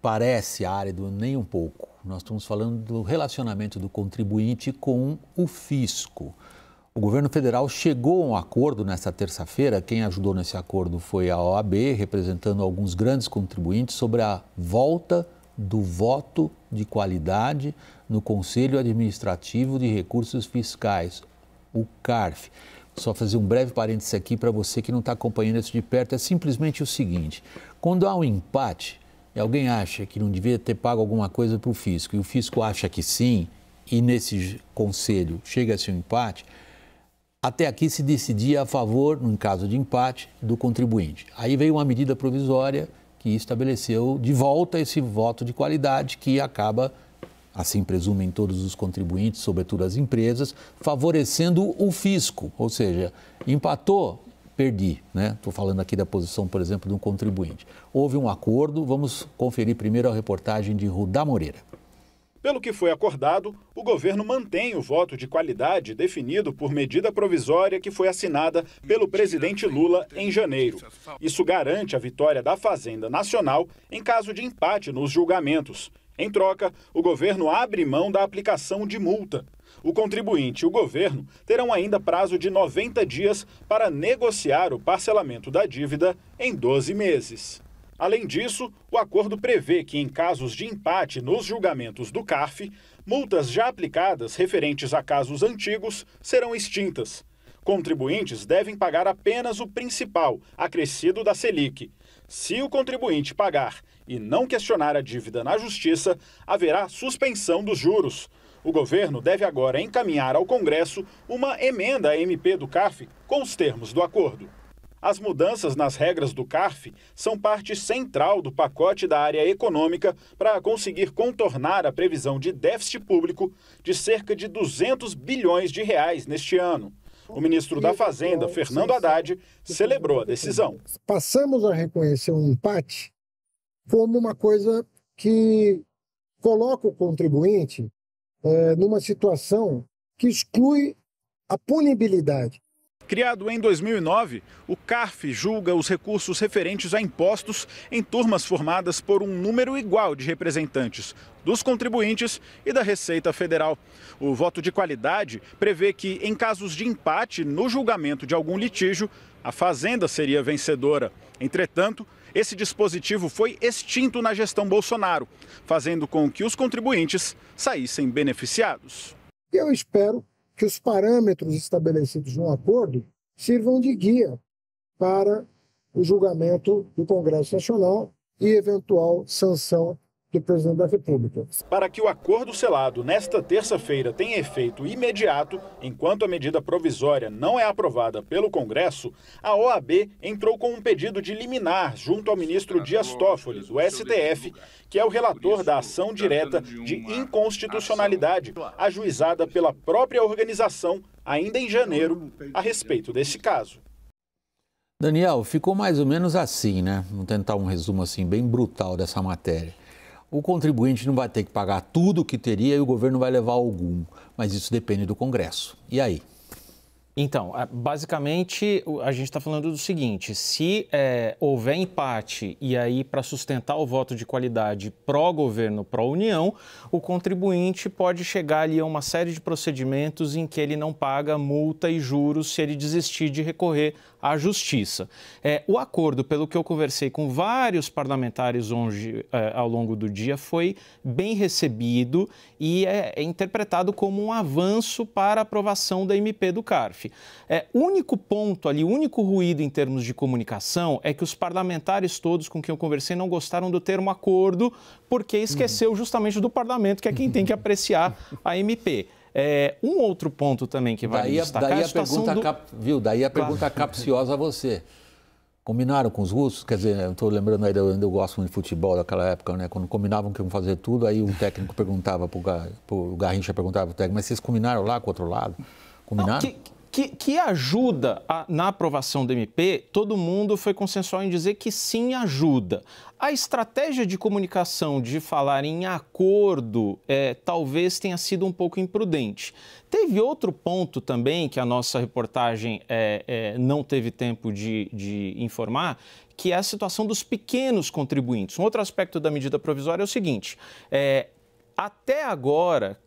parece árido nem um pouco. Nós estamos falando do relacionamento do contribuinte com o fisco. O governo federal chegou a um acordo nesta terça-feira. Quem ajudou nesse acordo foi a OAB, representando alguns grandes contribuintes, sobre a volta do voto de qualidade no Conselho Administrativo de Recursos Fiscais, o CARF. Só fazer um breve parênteses aqui para você que não está acompanhando isso de perto, é simplesmente o seguinte: quando há um empate e alguém acha que não devia ter pago alguma coisa para o fisco e o fisco acha que sim, e nesse conselho chega-se um empate, até aqui se decidia a favor, no caso de empate, do contribuinte. Aí veio uma medida provisória que estabeleceu de volta esse voto de qualidade que acaba, assim presumem todos os contribuintes, sobretudo as empresas, favorecendo o fisco, ou seja, empatou, perdi, né? Estou falando aqui da posição, por exemplo, do contribuinte. Houve um acordo, vamos conferir primeiro a reportagem de Rudá Moreira. Pelo que foi acordado, o governo mantém o voto de qualidade definido por medida provisória que foi assinada pelo presidente Lula em janeiro. Isso garante a vitória da Fazenda Nacional em caso de empate nos julgamentos. Em troca, o governo abre mão da aplicação de multa. O contribuinte e o governo terão ainda prazo de 90 dias para negociar o parcelamento da dívida em 12 meses. Além disso, o acordo prevê que, em casos de empate nos julgamentos do CARF, multas já aplicadas referentes a casos antigos serão extintas. Contribuintes devem pagar apenas o principal, acrescido da Selic. Se o contribuinte pagar e não questionar a dívida na Justiça, haverá suspensão dos juros. O governo deve agora encaminhar ao Congresso uma emenda à MP do CARF com os termos do acordo. As mudanças nas regras do CARF são parte central do pacote da área econômica para conseguir contornar a previsão de déficit público de cerca de 200 bilhões de reais neste ano. O ministro da Fazenda, Fernando Haddad, celebrou a decisão. Passamos a reconhecer um empate como uma coisa que coloca o contribuinte numa situação que exclui a punibilidade. Criado em 2009, o CARF julga os recursos referentes a impostos em turmas formadas por um número igual de representantes dos contribuintes e da Receita Federal. O voto de qualidade prevê que, em casos de empate no julgamento de algum litígio, a Fazenda seria vencedora. Entretanto, esse dispositivo foi extinto na gestão Bolsonaro, fazendo com que os contribuintes saíssem beneficiados. Eu espero que os parâmetros estabelecidos no acordo sirvam de guia para o julgamento do Congresso Nacional e eventual sanção do presidente da República. Para que o acordo selado nesta terça-feira tenha efeito imediato, enquanto a medida provisória não é aprovada pelo Congresso, a OAB entrou com um pedido de liminar junto ao ministro Dias Toffoli, do STF, que é o relator da ação direta de inconstitucionalidade, ajuizada pela própria organização ainda em janeiro, a respeito desse caso. Daniel, ficou mais ou menos assim, né? Vamos tentar um resumo assim bem brutal dessa matéria. O contribuinte não vai ter que pagar tudo o que teria e o governo vai levar algum, mas isso depende do Congresso. E aí? Então, basicamente, a gente está falando do seguinte: se houver empate e aí para sustentar o voto de qualidade pró-governo, pró-União, o contribuinte pode chegar ali a uma série de procedimentos em que ele não paga multa e juros se ele desistir de recorrer à Justiça. O acordo, pelo que eu conversei com vários parlamentares hoje, ao longo do dia, foi bem recebido e é interpretado como um avanço para a aprovação da MP do CARF. O único ponto ali, o único ruído em termos de comunicação é que os parlamentares todos com quem eu conversei não gostaram do termo acordo porque esqueceu justamente do parlamento, que é quem tem que apreciar a MP. Um outro ponto também que vale destacar daí é a situação Daí a pergunta capciosa a você. Combinaram com os russos? Quer dizer, eu estou lembrando aí, eu gosto muito de futebol daquela época, né? Quando combinavam que iam fazer tudo, aí o técnico perguntava o Garrincha perguntava para o técnico, mas vocês combinaram lá com o outro lado? Combinaram? Que ajuda na aprovação do MP, todo mundo foi consensual em dizer que sim, ajuda. A estratégia de comunicação de falar em acordo talvez tenha sido um pouco imprudente. Teve outro ponto também que a nossa reportagem não teve tempo de informar, que é a situação dos pequenos contribuintes. Um outro aspecto da medida provisória é o seguinte, até agora,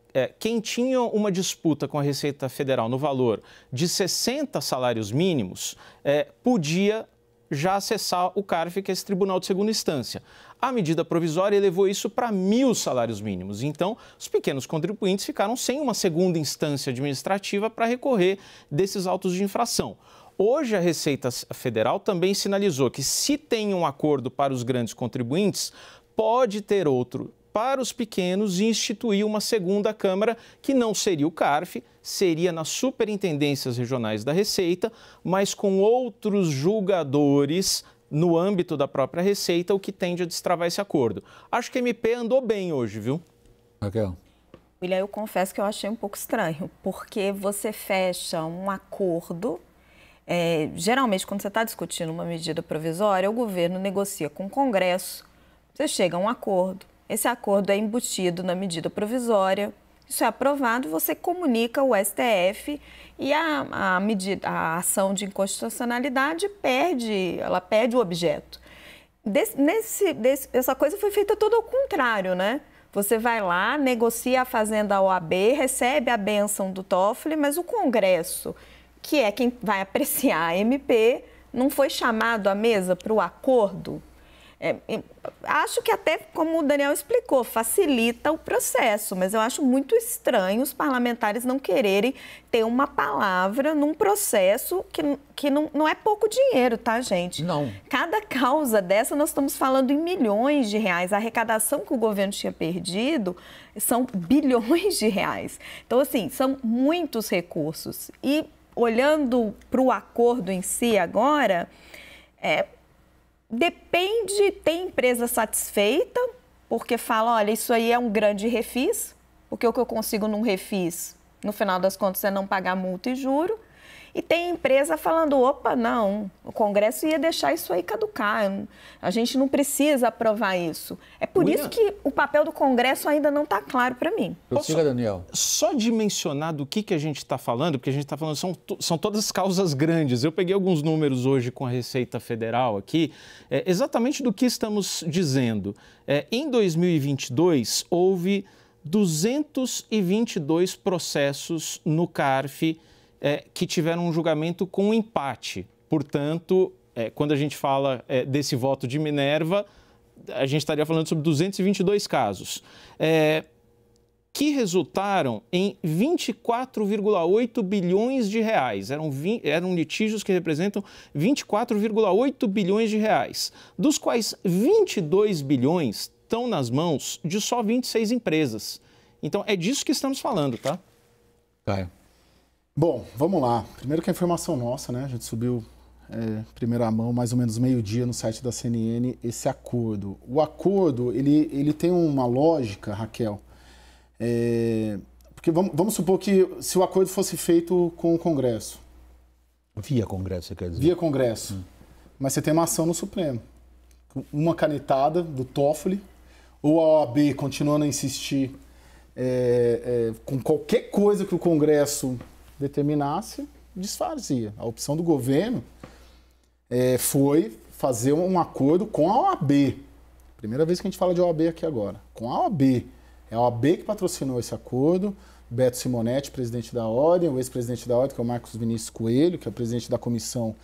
quem tinha uma disputa com a Receita Federal no valor de 60 salários mínimos podia já acessar o CARF, que é esse Tribunal de Segunda Instância. A medida provisória elevou isso para 1.000 salários mínimos. Então, os pequenos contribuintes ficaram sem uma segunda instância administrativa para recorrer desses autos de infração. Hoje, a Receita Federal também sinalizou que, se tem um acordo para os grandes contribuintes, pode ter outro para os pequenos e instituir uma segunda Câmara, que não seria o CARF, seria nas superintendências regionais da Receita, mas com outros julgadores no âmbito da própria Receita, o que tende a destravar esse acordo. Acho que a MP andou bem hoje, viu? Raquel. William, eu confesso que eu achei um pouco estranho, porque você fecha um acordo. Geralmente, quando você está discutindo uma medida provisória, o governo negocia com o Congresso, você chega a um acordo. Esse acordo é embutido na medida provisória, isso é aprovado, você comunica ao STF e a ação de inconstitucionalidade perde o objeto. Essa coisa foi feita toda ao contrário, né? Você vai lá, negocia a Fazenda OAB, recebe a bênção do Toffoli, mas o Congresso, que é quem vai apreciar a MP, não foi chamado à mesa para o acordo. Acho que até, como o Daniel explicou, facilita o processo, mas eu acho muito estranho os parlamentares não quererem ter uma palavra num processo que não é pouco dinheiro, tá, gente? Não. Cada causa dessa, nós estamos falando em milhões de reais. A arrecadação que o governo tinha perdido são bilhões de reais. Então, assim, são muitos recursos. E olhando para o acordo em si agora, depende, tem empresa satisfeita, porque fala, olha, isso aí é um grande refis, porque o que eu consigo num refis, no final das contas, é não pagar multa e juro. E tem empresa falando, opa, não, o Congresso ia deixar isso aí caducar, a gente William, não precisa aprovar isso. É por isso que o papel do Congresso ainda não está claro para mim. Prossiga, Daniel. Só de mencionar do que a gente está falando, porque a gente está falando, são todas causas grandes. Eu peguei alguns números hoje com a Receita Federal aqui, exatamente do que estamos dizendo. Em 2022, houve 222 processos no CARF que tiveram um julgamento com empate. Portanto, quando a gente fala desse voto de Minerva, a gente estaria falando sobre 222 casos, que resultaram em 24,8 bilhões de reais. Eram litígios que representam 24,8 bilhões de reais, dos quais 22 bilhões estão nas mãos de só 26 empresas. Então, é disso que estamos falando, tá? Caio. Bom, vamos lá. Primeiro que a informação nossa, né? A gente subiu primeira mão, mais ou menos meio-dia no site da CNN, esse acordo. O acordo, ele tem uma lógica, Raquel, porque vamos supor que se o acordo fosse feito com o Congresso. Via Congresso, você quer dizer? Via Congresso. Mas você tem uma ação no Supremo. Uma canetada do Toffoli, ou a OAB continuando a insistir com qualquer coisa que o Congresso determinasse, desfazia. A opção do governo foi fazer um acordo com a OAB. Primeira vez que a gente fala de OAB aqui agora. Com a OAB. É a OAB que patrocinou esse acordo. Beto Simonetti, presidente da Ordem, o ex-presidente da Ordem, que é o Marcos Vinícius Coelho, que é o presidente da Comissão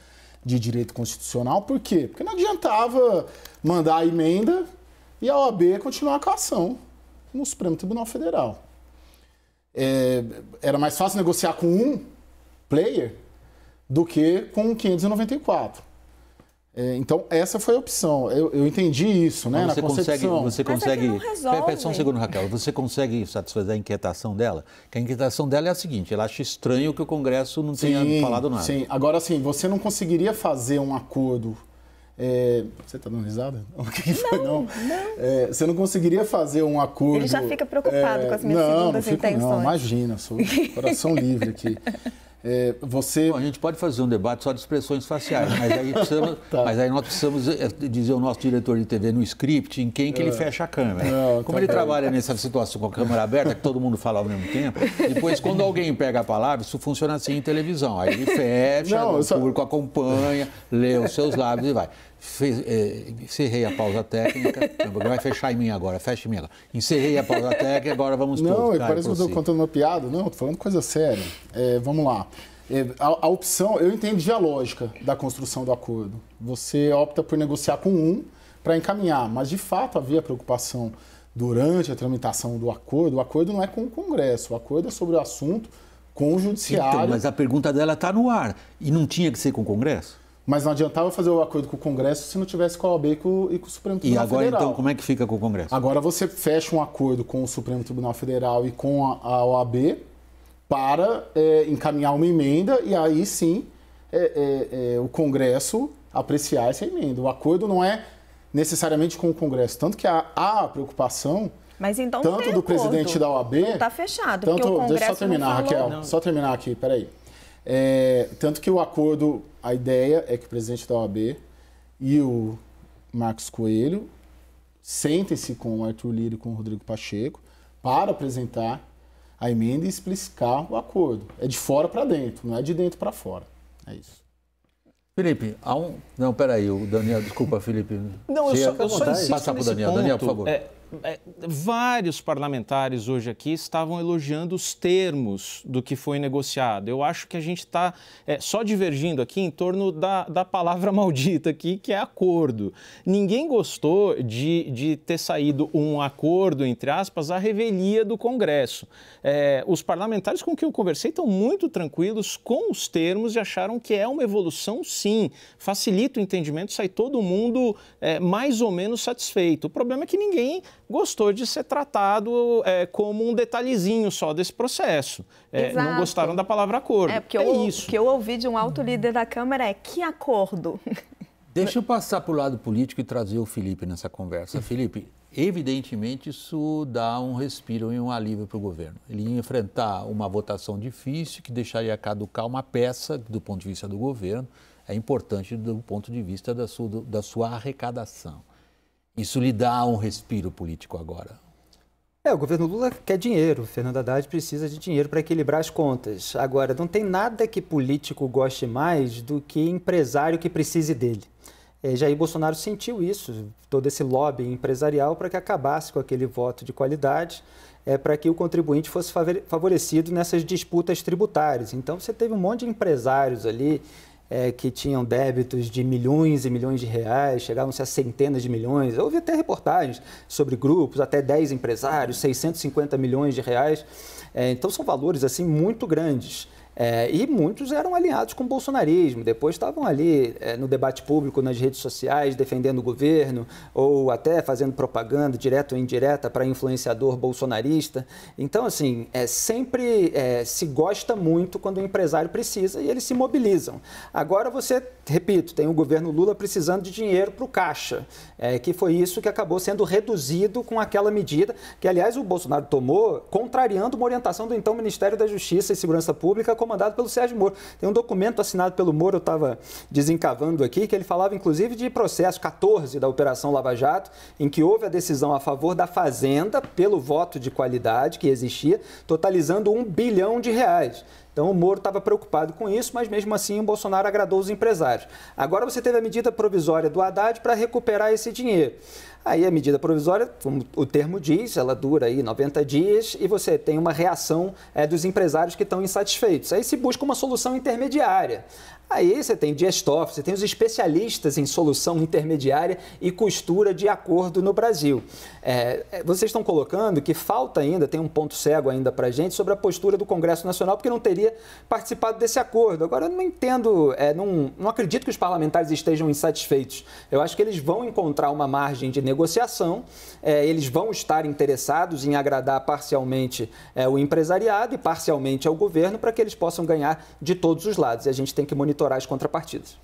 de Direito Constitucional. Por quê? Porque não adiantava mandar a emenda e a OAB continuar com a ação no Supremo Tribunal Federal. Era mais fácil negociar com um player do que com 594. Então, essa foi a opção. Eu entendi isso, né? Você consegue... Mas não resolve. Pera só um segundo, Raquel. Você consegue satisfazer a inquietação dela? Que a inquietação dela é a seguinte, ela acha estranho que o Congresso não tenha falado nada. Sim, agora sim, você não conseguiria fazer um acordo... Você está dando risada? O que foi? Não. Você não conseguiria fazer um acordo... Ele já fica preocupado com as minhas segundas intenções. Não, imagina, sou coração livre aqui. Bom, a gente pode fazer um debate só de expressões faciais, mas aí nós precisamos dizer ao nosso diretor de TV no script em quem que ele fecha a câmera. Como ele trabalha nessa situação com a câmera aberta, que todo mundo fala ao mesmo tempo, depois quando alguém pega a palavra, isso funciona assim em televisão. Aí ele fecha, o público acompanha, lê os seus lábios e vai. Encerrei a pausa técnica. Vai fechar em mim agora, fecha em mim agora. Encerrei a pausa técnica, agora vamos todos. Não, parece que eu estou contando uma piada. Não, estou falando coisa séria. Vamos lá. A opção, eu entendi a lógica da construção do acordo. Você opta por negociar com um para encaminhar, mas de fato havia preocupação durante a tramitação do acordo. O acordo não é com o Congresso, o acordo é sobre o assunto com o Judiciário. Então, mas a pergunta dela está no ar. E não tinha que ser com o Congresso? Mas não adiantava fazer o acordo com o Congresso se não tivesse com a OAB e com o Supremo Tribunal Federal. E agora, então, como é que fica com o Congresso? Agora você fecha um acordo com o Supremo Tribunal Federal e com a OAB para encaminhar uma emenda e aí sim o Congresso apreciar essa emenda. O acordo não é necessariamente com o Congresso, tanto que há preocupação... Mas então tanto do presidente da OAB... Não está fechado, porque o Congresso deixa eu só terminar, Raquel. Não. Só terminar aqui, peraí. Tanto que o acordo, a ideia é que o presidente da OAB e o Marcos Coelho sentem-se com o Arthur Lira e com o Rodrigo Pacheco para apresentar a emenda e explicitar o acordo. É de fora para dentro, não é de dentro para fora. É isso. Felipe, Não, peraí, o Daniel, desculpa, Felipe. Não, eu só insisto passar para o Daniel. Ponto. Daniel, por favor. Vários parlamentares hoje aqui estavam elogiando os termos do que foi negociado. Eu acho que a gente está só divergindo aqui em torno da palavra maldita aqui, que é acordo. Ninguém gostou de ter saído um acordo, entre aspas, à revelia do Congresso. Os parlamentares com quem eu conversei estão muito tranquilos com os termos e acharam que é uma evolução, sim. Facilita o entendimento, sai todo mundo mais ou menos satisfeito. O problema é que ninguém gostou de ser tratado como um detalhezinho só desse processo. Não gostaram da palavra acordo. Porque o que eu ouvi de um alto líder da Câmara é que acordo. Deixa eu passar para o lado político e trazer o Felipe nessa conversa. Felipe, evidentemente isso dá um respiro e um alívio para o governo. Ele ia enfrentar uma votação difícil que deixaria caducar uma peça do ponto de vista do governo. É importante do ponto de vista da sua arrecadação. Isso lhe dá um respiro político agora? O governo Lula quer dinheiro, o Fernando Haddad precisa de dinheiro para equilibrar as contas. Agora, não tem nada que político goste mais do que empresário que precise dele. Jair Bolsonaro sentiu isso, todo esse lobby empresarial para que acabasse com aquele voto de qualidade, para que o contribuinte fosse favorecido nessas disputas tributárias. Então, você teve um monte de empresários ali que tinham débitos de milhões e milhões de reais, chegavam-se a centenas de milhões. Houve até reportagens sobre grupos, até 10 empresários, 650 milhões de reais. Então, são valores assim muito grandes. E muitos eram alinhados com o bolsonarismo, depois estavam ali no debate público, nas redes sociais, defendendo o governo, ou até fazendo propaganda, direta ou indireta, para influenciador bolsonarista. Então, assim, sempre se gosta muito quando o empresário precisa e eles se mobilizam. Agora você, repito, tem o governo Lula precisando de dinheiro para o caixa, que foi isso que acabou sendo reduzido com aquela medida, que, aliás, o Bolsonaro tomou, contrariando uma orientação do então Ministério da Justiça e Segurança Pública, comandado pelo Sérgio Moro. Tem um documento assinado pelo Moro, eu estava desencavando aqui, que ele falava inclusive de processo 14 da Operação Lava Jato, em que houve a decisão a favor da Fazenda pelo voto de qualidade que existia, totalizando R$1 bilhão. Então, o Moro estava preocupado com isso, mas mesmo assim o Bolsonaro agradou os empresários. Agora você teve a medida provisória do Haddad para recuperar esse dinheiro. Aí a medida provisória, como o termo diz, ela dura aí 90 dias e você tem uma reação dos empresários que estão insatisfeitos. Aí se busca uma solução intermediária. Aí você tem Dias Toffoli, você tem os especialistas em solução intermediária e costura de acordo no Brasil. Vocês estão colocando que falta ainda, tem um ponto cego ainda para a gente, sobre a postura do Congresso Nacional, porque não teria participado desse acordo. Agora, eu não entendo, não acredito que os parlamentares estejam insatisfeitos. Eu acho que eles vão encontrar uma margem de negociação, eles vão estar interessados em agradar parcialmente o empresariado e parcialmente ao governo para que eles possam ganhar de todos os lados. E a gente tem que monitorar as contrapartidas.